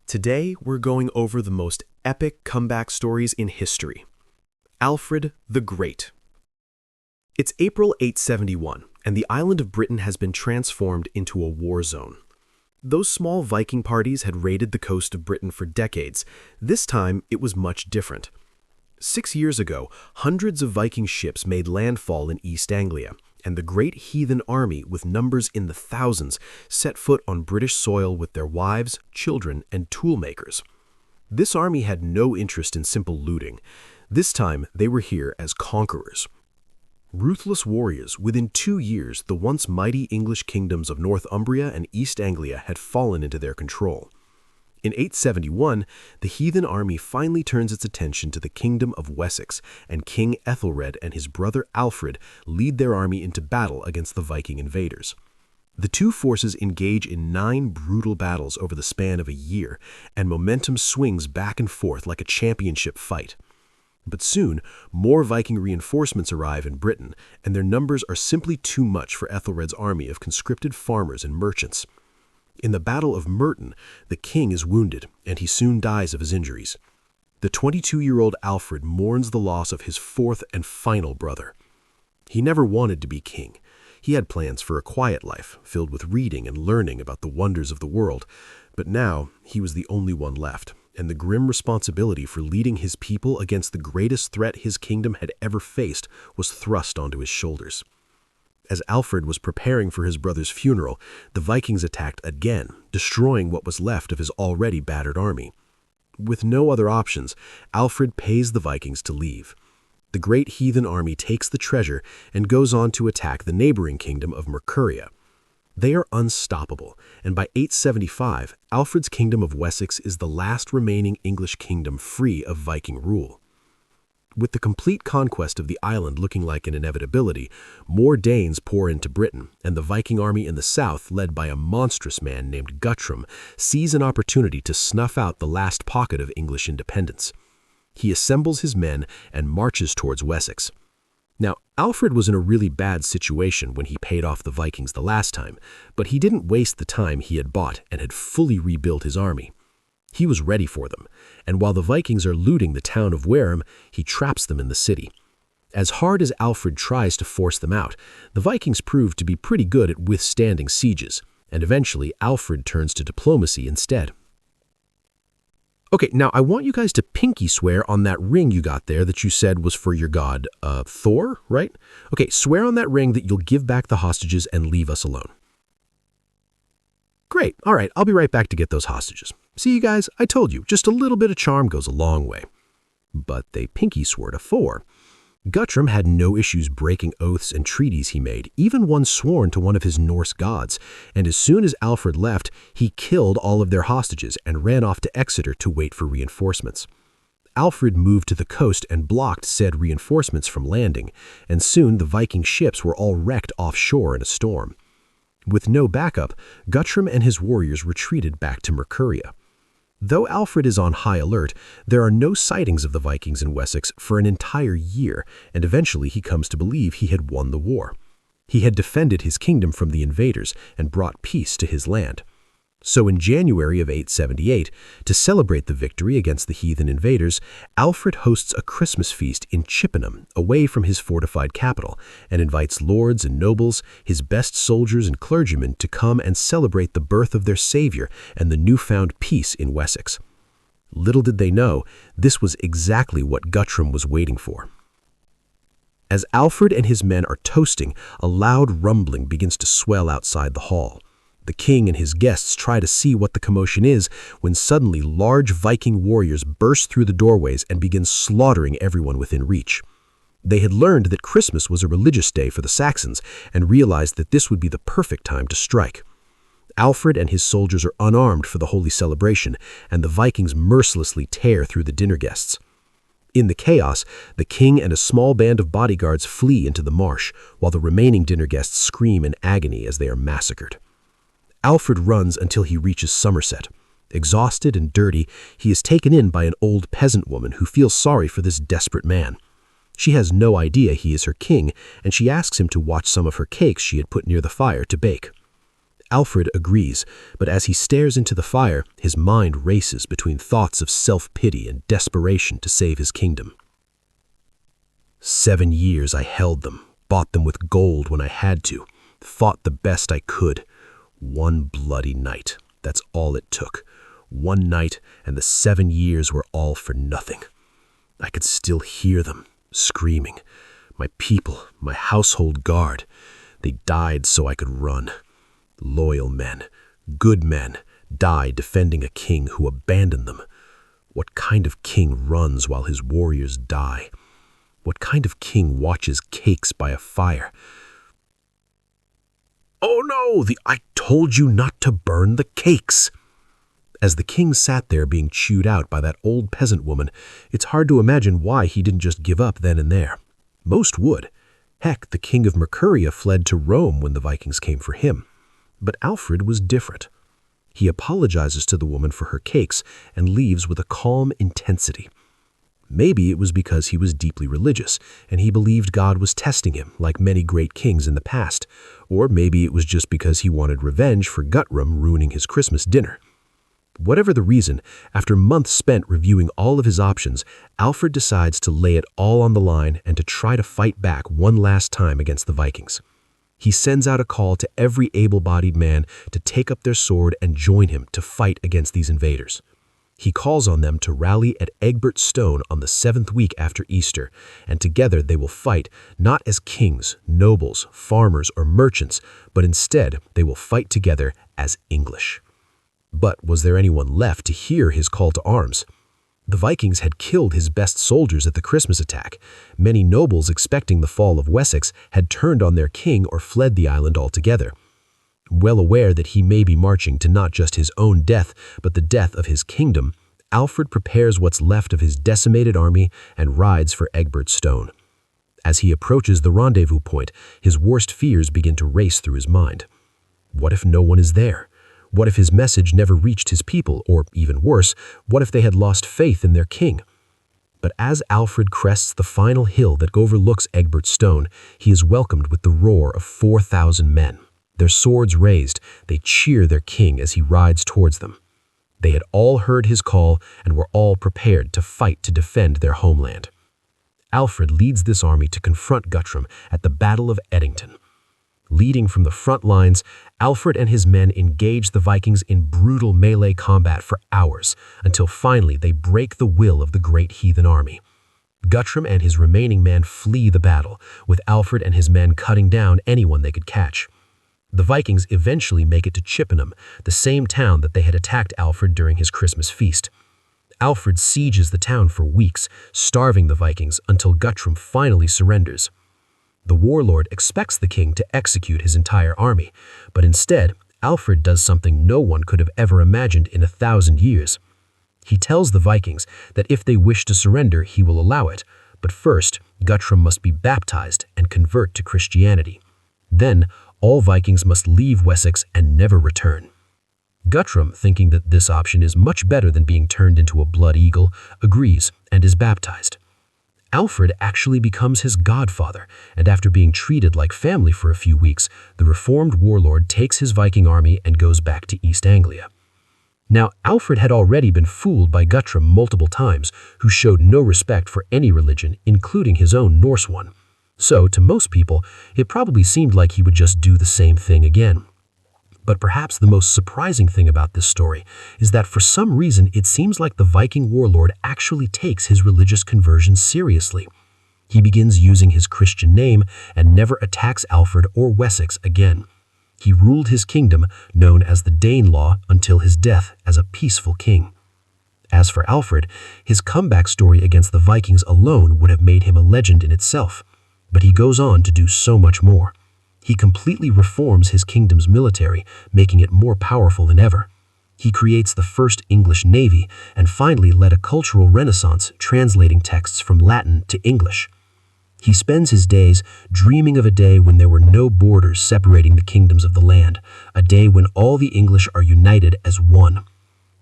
Today, we're going over the most epic comeback stories in history. Alfred the Great. It's April 871, and the island of Britain has been transformed into a war zone. Those small Viking parties had raided the coast of Britain for decades. This time, it was much different. 6 years ago, hundreds of Viking ships made landfall in East Anglia, and the great heathen army, with numbers in the thousands, set foot on British soil with their wives, children, and toolmakers. This army had no interest in simple looting. This time, they were here as conquerors. Ruthless warriors, within 2 years, the once mighty English kingdoms of Northumbria and East Anglia had fallen into their control. In 871, the heathen army finally turns its attention to the kingdom of Wessex, and King Ethelred and his brother Alfred lead their army into battle against the Viking invaders. The two forces engage in 9 brutal battles over the span of a year, and momentum swings back and forth like a championship fight. But soon, more Viking reinforcements arrive in Britain, and their numbers are simply too much for Ethelred's army of conscripted farmers and merchants. In the Battle of Merton, the king is wounded, and he soon dies of his injuries. The 22-year-old Alfred mourns the loss of his 4th and final brother. He never wanted to be king. He had plans for a quiet life, filled with reading and learning about the wonders of the world. But now, he was the only one left, and the grim responsibility for leading his people against the greatest threat his kingdom had ever faced was thrust onto his shoulders. As Alfred was preparing for his brother's funeral, the Vikings attacked again, destroying what was left of his already battered army. With no other options, Alfred pays the Vikings to leave. The great heathen army takes the treasure and goes on to attack the neighboring kingdom of Mercuria. They are unstoppable, and by 875, Alfred's kingdom of Wessex is the last remaining English kingdom free of Viking rule. With the complete conquest of the island looking like an inevitability, more Danes pour into Britain, and the Viking army in the south, led by a monstrous man named Guthrum, sees an opportunity to snuff out the last pocket of English independence. He assembles his men and marches towards Wessex. Now, Alfred was in a really bad situation when he paid off the Vikings the last time, but he didn't waste the time he had bought and had fully rebuilt his army. He was ready for them, and while the Vikings are looting the town of Wareham, he traps them in the city. As hard as Alfred tries to force them out, the Vikings prove to be pretty good at withstanding sieges, and eventually Alfred turns to diplomacy instead. Okay, now I want you guys to pinky swear on that ring you got there that you said was for your god, Thor, right? Okay, swear on that ring that you'll give back the hostages and leave us alone. Great, all right, I'll be right back to get those hostages. See you guys, I told you, just a little bit of charm goes a long way. But they pinky swore to Thor. Guthrum had no issues breaking oaths and treaties he made, even one sworn to one of his Norse gods, and as soon as Alfred left, he killed all of their hostages and ran off to Exeter to wait for reinforcements. Alfred moved to the coast and blocked said reinforcements from landing, and soon the Viking ships were all wrecked offshore in a storm. With no backup, Guthrum and his warriors retreated back to Mercuria. Though Alfred is on high alert, there are no sightings of the Vikings in Wessex for an entire year, and eventually he comes to believe he had won the war. He had defended his kingdom from the invaders and brought peace to his land. So in January of 878, to celebrate the victory against the heathen invaders, Alfred hosts a Christmas feast in Chippenham, away from his fortified capital, and invites lords and nobles, his best soldiers and clergymen to come and celebrate the birth of their savior and the newfound peace in Wessex. Little did they know, this was exactly what Guthrum was waiting for. As Alfred and his men are toasting, a loud rumbling begins to swell outside the hall. The king and his guests try to see what the commotion is when suddenly large Viking warriors burst through the doorways and begin slaughtering everyone within reach. They had learned that Christmas was a religious day for the Saxons and realized that this would be the perfect time to strike. Alfred and his soldiers are unarmed for the holy celebration, and the Vikings mercilessly tear through the dinner guests. In the chaos, the king and a small band of bodyguards flee into the marsh, while the remaining dinner guests scream in agony as they are massacred. Alfred runs until he reaches Somerset. Exhausted and dirty, he is taken in by an old peasant woman who feels sorry for this desperate man. She has no idea he is her king, and she asks him to watch some of her cakes she had put near the fire to bake. Alfred agrees, but as he stares into the fire, his mind races between thoughts of self-pity and desperation to save his kingdom. 7 years I held them, bought them with gold when I had to, fought the best I could. One bloody night, that's all it took. One night, and the 7 years were all for nothing. I could still hear them, screaming. My people, my household guard, they died so I could run. Loyal men, good men, die defending a king who abandoned them. What kind of king runs while his warriors die? What kind of king watches cakes by a fire? Oh no, I told you not to burn the cakes. As the king sat there being chewed out by that old peasant woman, it's hard to imagine why he didn't just give up then and there. Most would. Heck, the king of Mercuria fled to Rome when the Vikings came for him. But Alfred was different. He apologizes to the woman for her cakes and leaves with a calm intensity. Maybe it was because he was deeply religious, and he believed God was testing him, like many great kings in the past. Or maybe it was just because he wanted revenge for Guthrum ruining his Christmas dinner. Whatever the reason, after months spent reviewing all of his options, Alfred decides to lay it all on the line and to try to fight back one last time against the Vikings. He sends out a call to every able-bodied man to take up their sword and join him to fight against these invaders. He calls on them to rally at Egbert Stone on the 7th week after Easter, and together they will fight not as kings, nobles, farmers, or merchants, but instead they will fight together as English. But was there anyone left to hear his call to arms? The Vikings had killed his best soldiers at the Christmas attack. Many nobles expecting the fall of Wessex had turned on their king or fled the island altogether. Well aware that he may be marching to not just his own death, but the death of his kingdom, Alfred prepares what's left of his decimated army and rides for Egbert Stone. As he approaches the rendezvous point, his worst fears begin to race through his mind. What if no one is there? What if his message never reached his people, or even worse, what if they had lost faith in their king? But as Alfred crests the final hill that overlooks Egbert Stone, he is welcomed with the roar of 4,000 men. Their swords raised, they cheer their king as he rides towards them. They had all heard his call and were all prepared to fight to defend their homeland. Alfred leads this army to confront Guthrum at the Battle of Edington. Leading from the front lines, Alfred and his men engage the Vikings in brutal melee combat for hours, until finally they break the will of the great heathen army. Guthrum and his remaining men flee the battle, with Alfred and his men cutting down anyone they could catch. The Vikings eventually make it to Chippenham, the same town that they had attacked Alfred during his Christmas feast. Alfred sieges the town for weeks, starving the Vikings until Guthrum finally surrenders. The warlord expects the king to execute his entire army, but instead, Alfred does something no one could have ever imagined in 1,000 years. He tells the Vikings that if they wish to surrender, he will allow it, but first, Guthrum must be baptized and convert to Christianity. Then, all Vikings must leave Wessex and never return. Guthrum, thinking that this option is much better than being turned into a blood eagle, agrees and is baptized. Alfred actually becomes his godfather, and after being treated like family for a few weeks, the reformed warlord takes his Viking army and goes back to East Anglia. Now, Alfred had already been fooled by Guthrum multiple times, who showed no respect for any religion, including his own Norse one. So, to most people, it probably seemed like he would just do the same thing again. But perhaps the most surprising thing about this story is that for some reason it seems like the Viking warlord actually takes his religious conversion seriously. He begins using his Christian name and never attacks Alfred or Wessex again. He ruled his kingdom, known as the Danelaw, until his death as a peaceful king. As for Alfred, his comeback story against the Vikings alone would have made him a legend in itself. But he goes on to do so much more. He completely reforms his kingdom's military, making it more powerful than ever. He creates the first English navy and finally led a cultural renaissance, translating texts from Latin to English. He spends his days dreaming of a day when there were no borders separating the kingdoms of the land, a day when all the English are united as one.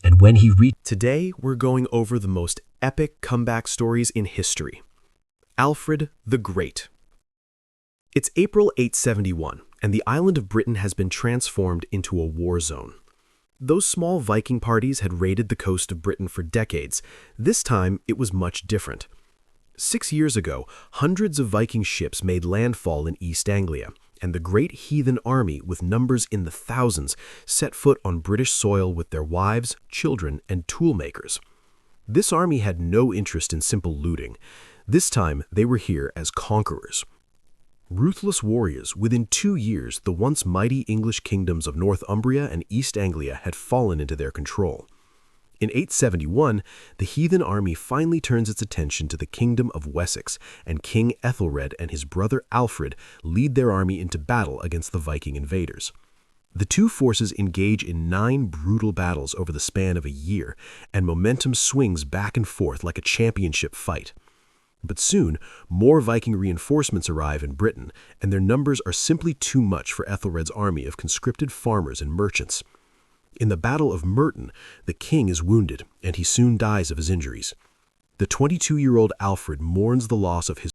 And when he Today, we're going over the most epic comeback stories in history. Alfred the Great. It's April 871, and the island of Britain has been transformed into a war zone. Those small Viking parties had raided the coast of Britain for decades. This time, it was much different. 6 years ago, hundreds of Viking ships made landfall in East Anglia, and the great heathen army, with numbers in the thousands, set foot on British soil with their wives, children, and toolmakers. This army had no interest in simple looting. This time, they were here as conquerors. Ruthless warriors, within 2 years, the once mighty English kingdoms of Northumbria and East Anglia had fallen into their control. In 871, the heathen army finally turns its attention to the kingdom of Wessex, and King Ethelred and his brother Alfred lead their army into battle against the Viking invaders. The two forces engage in 9 brutal battles over the span of a year, and momentum swings back and forth like a championship fight. But soon, more Viking reinforcements arrive in Britain, and their numbers are simply too much for Ethelred's army of conscripted farmers and merchants. In the Battle of Merton, the king is wounded, and he soon dies of his injuries. The 22-year-old Alfred mourns the loss of his